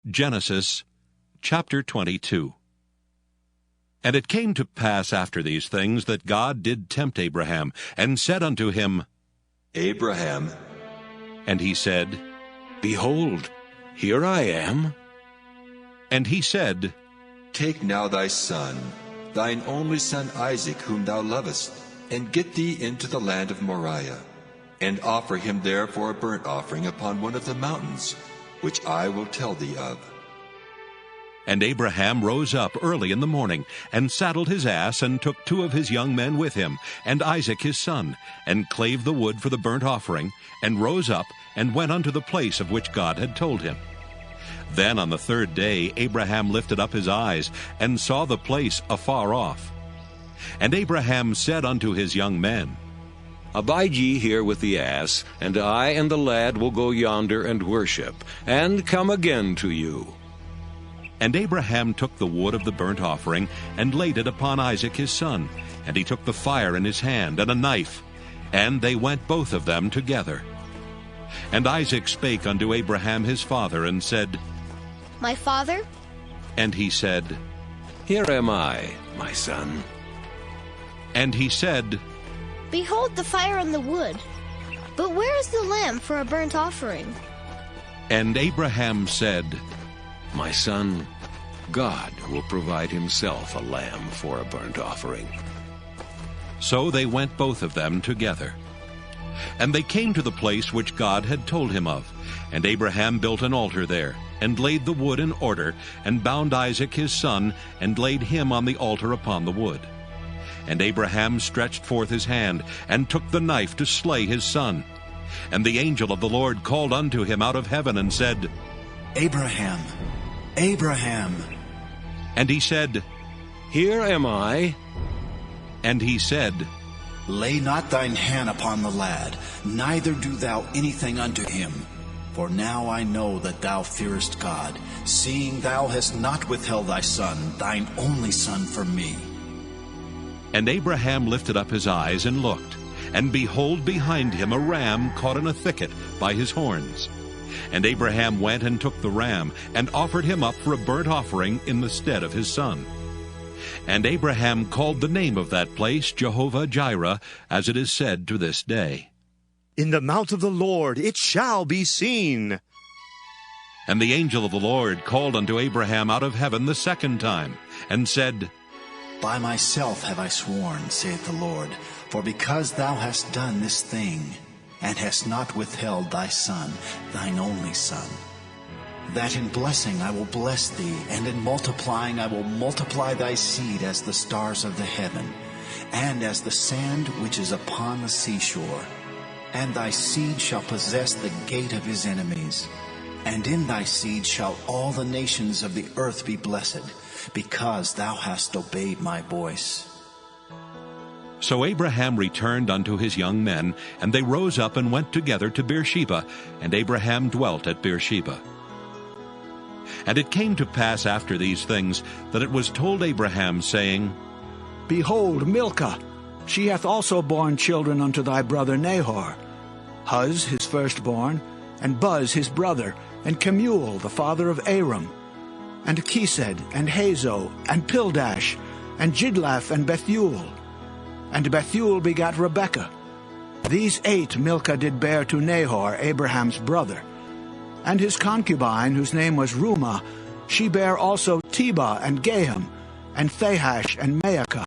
Genesis chapter 22. And it came to pass after these things that God did tempt Abraham, and said unto him, Abraham. And he said, Behold, here I am. And he said, Take now thy son, thine only son Isaac, whom thou lovest, and get thee into the land of Moriah, and offer him there for a burnt offering upon one of the mountains, which I will tell thee of. And Abraham rose up early in the morning, and saddled his ass, and took 2 of his young men with him, and Isaac his son, and clave the wood for the burnt offering, and rose up, and went unto the place of which God had told him. Then on the 3rd day Abraham lifted up his eyes, and saw the place afar off. And Abraham said unto his young men, Abide ye here with the ass, and I and the lad will go yonder and worship, and come again to you. And Abraham took the wood of the burnt offering, and laid it upon Isaac his son, and he took the fire in his hand, and a knife, and they went both of them together. And Isaac spake unto Abraham his father, and said, My father? And he said, Here am I, my son. And he said, Behold the fire and the wood, but where is the lamb for a burnt offering? And Abraham said, My son, God will provide himself a lamb for a burnt offering. So they went both of them together. And they came to the place which God had told him of. And Abraham built an altar there, and laid the wood in order, and bound Isaac his son, and laid him on the altar upon the wood. And Abraham stretched forth his hand, and took the knife to slay his son. And the angel of the Lord called unto him out of heaven, and said, Abraham, Abraham. And he said, Here am I. And he said, Lay not thine hand upon the lad, neither do thou anything unto him. For now I know that thou fearest God, seeing thou hast not withheld thy son, thine only son, from me. And Abraham lifted up his eyes and looked, and behold, behind him a ram caught in a thicket by his horns. And Abraham went and took the ram, and offered him up for a burnt offering in the stead of his son. And Abraham called the name of that place Jehovah-Jireh, as it is said to this day. In the mount of the Lord it shall be seen. And the angel of the Lord called unto Abraham out of heaven the 2nd time, and said, By myself have I sworn, saith the Lord, for because thou hast done this thing, and hast not withheld thy son, thine only son, that in blessing I will bless thee, and in multiplying I will multiply thy seed as the stars of the heaven, and as the sand which is upon the seashore. And thy seed shall possess the gate of his enemies. And in thy seed shall all the nations of the earth be blessed, because thou hast obeyed my voice. So Abraham returned unto his young men, and they rose up and went together to Beersheba, and Abraham dwelt at Beersheba. And it came to pass after these things, that it was told Abraham, saying, Behold, Milcah, she hath also borne children unto thy brother Nahor, Huz his firstborn, and Buz his brother, and Kemuel the father of Aram, and Chesed, and Hazo, and Pildash, and Jidlaph, and Bethuel. And Bethuel begat Rebekah. These 8 Milcah did bear to Nahor, Abraham's brother. And his concubine, whose name was Reumah, she bare also Tebah, and Gaham, and Thahash, and Maacah.